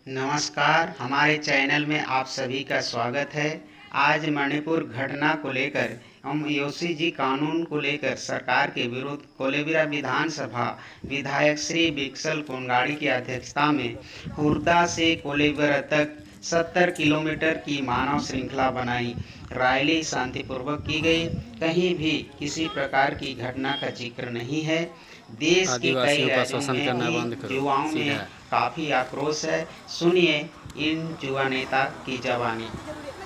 नमस्कार, हमारे चैनल में आप सभी का स्वागत है। आज मणिपुर घटना को लेकर हम यूसीजी कानून को लेकर सरकार के विरुद्ध कोलेबिरा विधानसभा विधायक श्री बिक्सल कोंगाड़ी की अध्यक्षता में हुरदा से कोलेबिरा तक 70 किलोमीटर की मानव श्रृंखला बनाई। रैली शांतिपूर्वक की गई, कहीं भी किसी प्रकार की घटना का जिक्र नहीं है। देश के कई राज्यों में युवाओं में काफ़ी आक्रोश है। सुनिए इन युवा नेता की जवानी।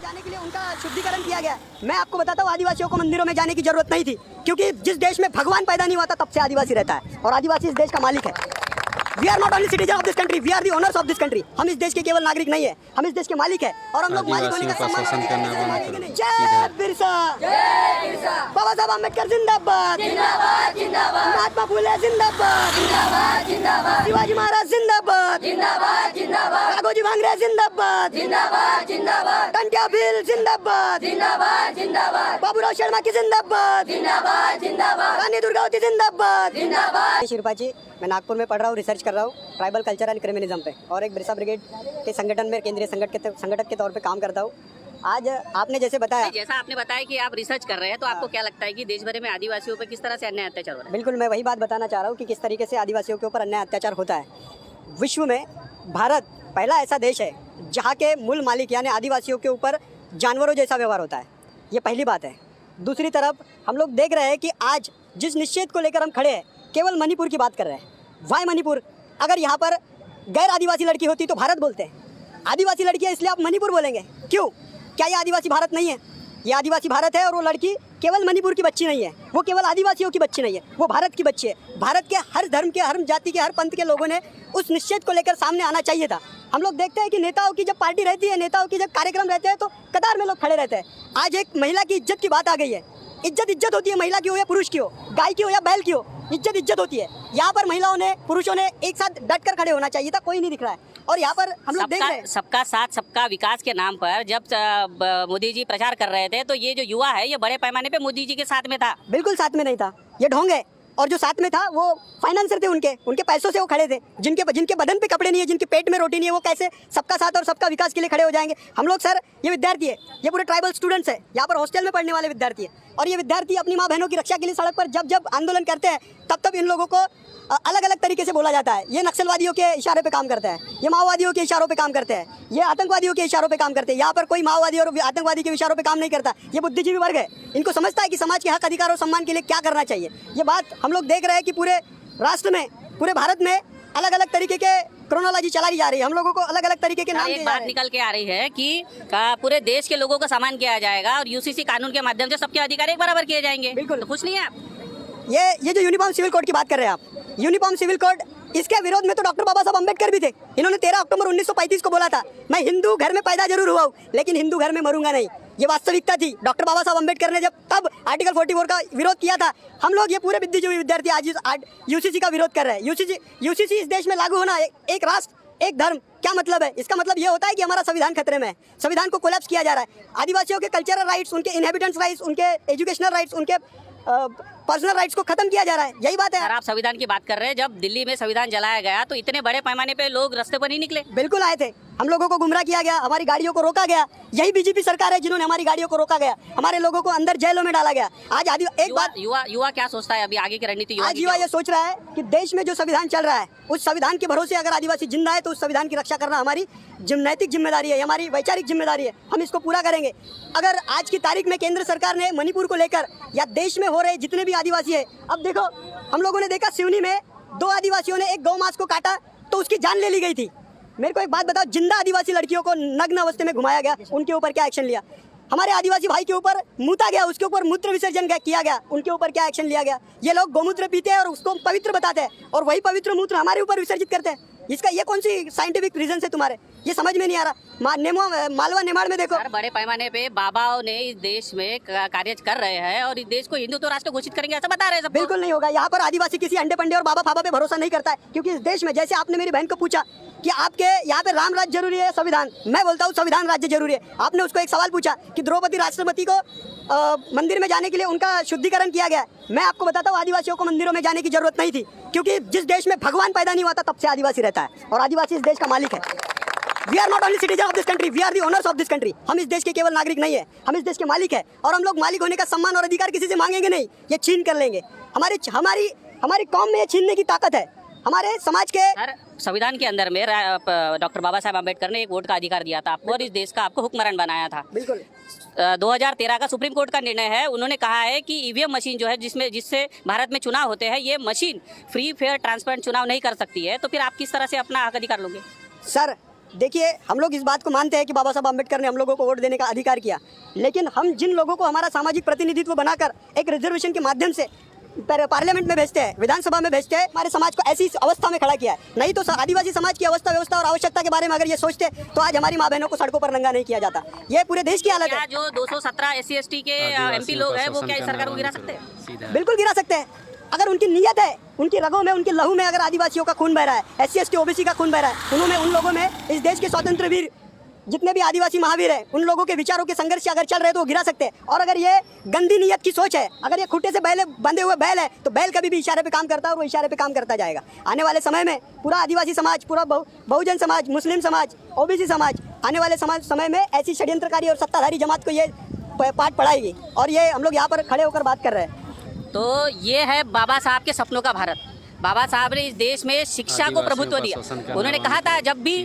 जाने के लिए उनका शुद्धिकरण किया गया। मैं आपको बताता हूँ, आदिवासियों को मंदिरों में जाने की जरूरत नहीं थी, क्योंकि जिस देश में भगवान पैदा नहीं हुआ था तब से आदिवासी रहता है और आदिवासी इस देश का मालिक है। We are not only citizen of this country, we are the owners of this country. हम इस देश के केवल नागरिक नहीं है, हम इस देश के मालिक है और हम लोग मालिक होने का सम्मान करते हैं। जय बिरसा, बाबा साहब अम्बेडकर जिंदाबाद, महात्मा फुले जिंदाबाद, शिवाजी महाराज जिंदाबाद, राघोजी भांगरे जिंदाबाद, टंट्या भील जिंदाबाद, बाबूराव शर्मा की जिंदाबाद, रानी दुर्गावती जिंदाबाद। शिरपा जी, मैं नागपुर में पढ़ रहा हूँ, रिसर्च कर रहा हूँ ट्राइबल कल्चर एंड क्रिमिनलिज्म पे, और एक बिरसा ब्रिगेड के संगठन में केंद्रीय संगठक के तौर पे काम करता हूँ। आज आपने जैसा आपने बताया कि आप रिसर्च कर रहे हैं, तो आपको क्या लगता है कि देश भर में आदिवासियों पर किस तरह से अन्याय अत्याचार हो रहा है? बिल्कुल, मैं वही बात बताना चाह रहा हूँ कि किस तरीके से आदिवासियों के ऊपर अन्याय अत्याचार होता है। विश्व में भारत पहला ऐसा देश है जहाँ के मूल मालिक यानी आदिवासियों के ऊपर जानवरों जैसा व्यवहार होता है। ये पहली बात है। दूसरी तरफ हम लोग देख रहे हैं कि आज जिस निषेध को लेकर हम खड़े हैं, केवल मणिपुर की बात कर रहे हैं। वाई मणिपुर? अगर यहाँ पर गैर आदिवासी लड़की होती तो भारत बोलते हैं, आदिवासी लड़की है इसलिए आप मणिपुर बोलेंगे क्यों? क्या ये आदिवासी भारत नहीं है? ये आदिवासी भारत है और वो लड़की केवल मणिपुर की बच्ची नहीं है, वो केवल आदिवासियों की बच्ची नहीं है, वो भारत की बच्ची है। भारत के हर धर्म के, हर जाति के, हर पंथ के लोगों ने उस निश्चित को लेकर सामने आना चाहिए था। हम लोग देखते हैं कि नेताओं की जब पार्टी रहती है, नेताओं की जब कार्यक्रम रहते हैं तो कतार में लोग खड़े रहते हैं। आज एक महिला की इज्जत की बात आ गई है। इज्जत होती है, महिला की हो या पुरुष की हो, गाय की हो या बैल की हो, इज्जत होती है। यहाँ पर महिलाओं ने, पुरुषों ने एक साथ डट कर खड़े होना चाहिए था, कोई नहीं दिख रहा है। और यहाँ पर हम लोग देख रहे हैं सबका साथ सबका विकास के नाम पर जब मोदी जी प्रचार कर रहे थे तो ये जो युवा है ये बड़े पैमाने पे मोदी जी के साथ में था। बिल्कुल साथ में नहीं था, ये ढोंग है। और जो साथ में था वो फाइनेंसर थे, उनके पैसों से वो खड़े थे। जिनके बदन पे कपड़े नहीं है, जिनके पेट में रोटी नहीं है, वो कैसे सबका साथ और सबका विकास के लिए खड़े हो जाएंगे? हम लोग सर, ये विद्यार्थी है, ये पूरे ट्राइबल स्टूडेंट्स है, यहाँ पर हॉस्टल में पढ़ने वाले विद्यार्थी है, और ये विद्यार्थी अपनी माँ बहनों की रक्षा के लिए सड़क पर जब आंदोलन करते हैं तब इन लोगों को अलग अलग तरीके से बोला जाता है। ये नक्सलवादियों के इशारे पे काम करता है, ये माओवादियों के इशारों पे काम करते हैं, ये आतंकवादियों के इशारों पे काम करते हैं। यहाँ पर कोई माओवादी और आतंकवादी के इशारों पे काम नहीं करता। ये बुद्धिजीवी वर्ग है, इनको समझता है कि समाज के हक, अधिकार और सम्मान के लिए क्या करना चाहिए। ये बात हम लोग देख रहे हैं कि पूरे राष्ट्र में, पूरे भारत में अलग अलग तरीके के क्रोनोलॉजी चलाई जा रही है। हम लोगों को अलग अलग तरीके के नाम एक बात निकल के आ रही है कि पूरे देश के लोगों का सम्मान किया जाएगा और यूसीसी कानून के माध्यम से सबके अधिकार एक बराबर किए जाएंगे। बिल्कुल, तो खुश नहीं है आप? ये जो यूनिफॉर्म सिविल कोड की बात कर रहे हैं आप, यूनिफॉर्म सिविल कोड, इसके विरोध में तो डॉक्टर बाबा साहब अम्बेडकर भी थे। इन्होंने 13 अक्टूबर 1935 को बोला था, मैं हिंदू घर में पैदा जरूर हुआ हूँ लेकिन हिंदू घर में मरूंगा नहीं। ये वास्तविकता थी। डॉक्टर बाबा साहब अम्बेडकर ने जब तब आर्टिकल 44 का विरोध किया था। हम लोग ये पूरे बुद्धिजीवी विद्यार्थी आज यूसीसी का विरोध कर रहे हैं। यूसीसी इस देश में लागू होना, एक राष्ट्र एक धर्म, क्या मतलब है? इसका मतलब ये होता है कि हमारा संविधान खतरे में है, संविधान को कोलैप्स किया जा रहा है। आदिवासियों के कल्चरल राइट्स, उनके इनहेबिटेंट्स राइट्स, उनके एजुकेशनल राइट्स, उनके पर्सनल राइट्स को खत्म किया जा रहा है। यही बात है। आप संविधान की बात कर रहे हैं, जब दिल्ली में संविधान जलाया गया तो इतने बड़े पैमाने पे लोग रास्ते पर नहीं निकले? बिल्कुल आए थे। हम लोगों को गुमराह किया गया, हमारी गाड़ियों को रोका गया। यही बीजेपी सरकार है जिन्होंने हमारी गाड़ियों को रोका गया, हमारे लोगों को अंदर जेलों में डाला गया। आज युवा क्या सोचता है अभी आगे की रणनीति? आज युवा ये सोच रहा है कि देश में जो संविधान चल रहा है उस संविधान के भरोसे अगर आदिवासी जिंदा है तो उस संविधान की रक्षा करना हमारी नैतिक जिम्मेदारी है, हमारी वैचारिक जिम्मेदारी है। हम इसको पूरा करेंगे। अगर आज की तारीख में केंद्र सरकार ने मणिपुर को लेकर या देश में हो रहे जितने भी आदिवासी है, अब देखो हम लोगों ने देखा सिवनी में 2 आदिवासियों ने एक गौ मांस को काटा तो उसकी जान ले ली गई थी। मेरे को एक बात बताओ, जिंदा आदिवासी लड़कियों को नग्न अवस्था में घुमाया गया, उनके ऊपर क्या एक्शन लिया? हमारे आदिवासी भाई के ऊपर मूता गया, उसके ऊपर मूत्र विसर्जन किया गया, उनके ऊपर क्या एक्शन लिया गया? ये लोग गौमूत्र पीते हैं और उसको पवित्र बताते हैं और वही पवित्र मूत्र हमारे ऊपर विसर्जित करते हैं। इसका ये कौन सी साइंटिफिक रीजन है तुम्हारे? ये समझ में नहीं आ रहा। मालवा नेमाड़ में देखो, बड़े पैमाने पे बाबाओं ने इस देश में कार्य कर रहे हैं और इस देश को हिंदुत्व राष्ट्र घोषित करेंगे ऐसा बता रहे हैं। बिल्कुल नहीं होगा। यहाँ पर आदिवासी किसी अंडे पंडे और बाबा फाबा पे भरोसा नहीं करता है, क्योंकि इस देश में, जैसे आपने मेरी बहन को पूछा कि आपके यहाँ पे राम राज्य जरूरी है संविधान, मैं बोलता हूँ संविधान राज्य जरूरी है। आपने उसको एक सवाल पूछा कि द्रौपदी राष्ट्रपति को मंदिर में जाने के लिए उनका शुद्धिकरण किया गया। मैं आपको बताता हूँ, आदिवासियों को मंदिरों में जाने की जरूरत नहीं थी, क्योंकि जिस देश में भगवान पैदा नहीं हुआ था तब से आदिवासी रहता है और आदिवासी इस देश का मालिक है। We are not only citizen of this country, we are the owners of this country. हम इस देश के केवल नागरिक नहीं है, हम इस देश के मालिक है, और हम लोग मालिक होने का सम्मान और अधिकार किसी से मांगेंगे नहीं, ये छीन कर लेंगे। हमारी कौम में ये छीनने की ताकत है। हमारे समाज के सर, संविधान के अंदर में डॉक्टर बाबा साहब अम्बेडकर ने एक वोट का अधिकार दिया था आपको और इस देश का आपको हुक्मरान बनाया था। बिल्कुल 2013 का सुप्रीम कोर्ट का निर्णय है, उन्होंने कहा है कि ईवीएम मशीन जो है जिससे भारत में चुनाव होते हैं, ये मशीन फ्री फेयर ट्रांसपेरेंट चुनाव नहीं कर सकती है। तो फिर आप किस तरह से अपना हक अधिकार लोगे? सर देखिए, हम लोग इस बात को मानते हैं कि बाबा साहब अम्बेडकर ने हम लोगों को वोट देने का अधिकार किया, लेकिन हम जिन लोगों को हमारा सामाजिक प्रतिनिधित्व बनाकर एक रिजर्वेशन के माध्यम से पार्लियामेंट में भेजते हैं, विधानसभा में भेजते हैं, हमारे समाज को ऐसी अवस्था में खड़ा किया है। नहीं तो आदिवासी समाज की अवस्था व्यवस्था और आवश्यकता के बारे में अगर ये सोचते तो आज हमारी माँ बहनों को सड़कों पर नंगा नहीं किया जाता। ये पूरे देश की हालत है। जो 217 SC ST के MP लोग हैं वो क्या इस सरकार को गिरा सकते हैं? बिल्कुल गिरा सकते हैं। अगर उनकी नीयत है, उनकी रगों में, उनके लहू में अगर आदिवासियों का खून बह रहा है, SC ST OBC का खून बह रहा है, उन लोगों में इस देश के स्वतंत्र वीर जितने भी आदिवासी महावीर हैं, उन लोगों के विचारों के संघर्ष से अगर चल रहे तो वो गिरा सकते हैं। और अगर ये गंदी नीयत की सोच है, अगर ये खुट्टे से बंधे हुए बैल है, तो बैल कभी भी इशारे पे काम करता है और वो इशारे पे काम करता जाएगा। आने वाले समय में पूरा आदिवासी समाज, पूरा बहुजन समाज, मुस्लिम समाज, OBC समाज, आने वाले समय में ऐसी षड्यंत्रकारी और सत्ताधारी जमात को ये पाठ पढ़ाएगी। और ये हम लोग यहाँ पर खड़े होकर बात कर रहे हैं। तो ये है बाबा साहब के सपनों का भारत। बाबा साहब ने इस देश में शिक्षा को प्रभुत्व दिया। उन्होंने कहा था जब भी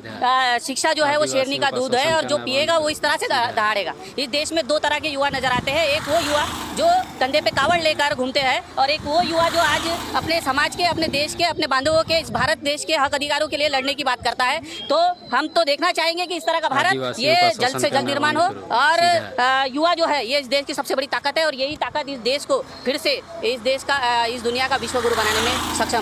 शिक्षा जो है वो शेरनी का दूध है और जो पिएगा वो इस तरह से दहाड़ेगा। इस देश में दो तरह के युवा नजर आते हैं, एक वो युवा जो कंधे पे कावड़ लेकर घूमते हैं और एक वो युवा जो आज अपने समाज के, अपने देश के, अपने बांधवों के, इस भारत देश के हक अधिकारों के लिए लड़ने की बात करता है। तो हम तो देखना चाहेंगे कि इस तरह का भारत ये जल्द से जल्द निर्माण हो और युवा जो है ये इस देश की सबसे बड़ी ताकत है और यही ताकत इस देश को फिर से इस दुनिया का विश्व गुरु बनाने में सक्षम